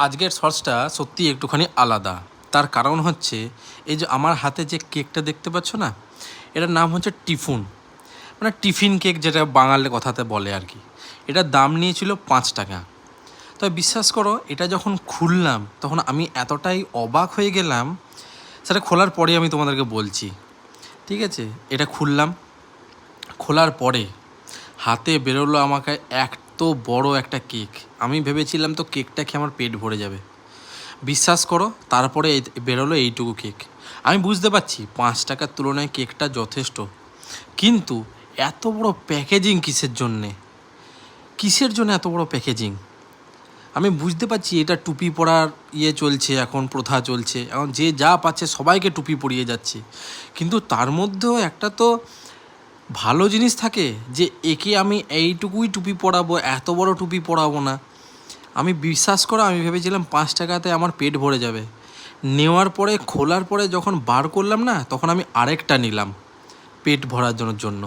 আজকের শর্টসটা সত্যি একটুখানি আলাদা। তার কারণ হচ্ছে এই যে আমার হাতে যে কেকটা দেখতে পাচ্ছ না, এটার নাম হচ্ছে টিফুন, মানে টিফিন কেক যেটা বাঙালি কথাতে বলে আর কি। এটার দাম নিয়েছিল 5 টাকা। তবে বিশ্বাস করো, এটা যখন খুললাম তখন আমি এতটাই অবাক হয়ে গেলাম, সেটা খোলার পরেই আমি তোমাদেরকে বলছি। ঠিক আছে, এটা খুললাম, খোলার পরে হাতে বেরোলো আমাকে এত বড় একটা কেক। আমি ভেবেছিলাম তো কেকটা খেয়ে আমার পেট ভরে যাবে। বিশ্বাস করো, তারপরে বেরোলো এইটুকু কেক। আমি বুঝতে পারছি 5 টাকার তুলনায় কেকটা যথেষ্ট, কিন্তু এত বড় প্যাকেজিং কিসের জন্য এত বড় প্যাকেজিং? আমি বুঝতে পারছি এটা টুপি পরার চলছে, এখন প্রথা চলছে, এখন যে যা পাচ্ছে সবাইকে টুপি পরিয়ে যাচ্ছে, কিন্তু তার মধ্যেও একটা তো ভালো জিনিস থাকে যে একে আমি এইটুকুই টুপি পরাবো, এত বড় টুপি পরাবো না। আমি বিশ্বাস করো, আমি ভেবেছিলাম 5 টাকাতে আমার পেট ভরে যাবে। নেওয়ার পরে খোলার পরে যখন বার করলাম না, তখন আমি আরেকটা নিলাম পেট ভরার জন্য।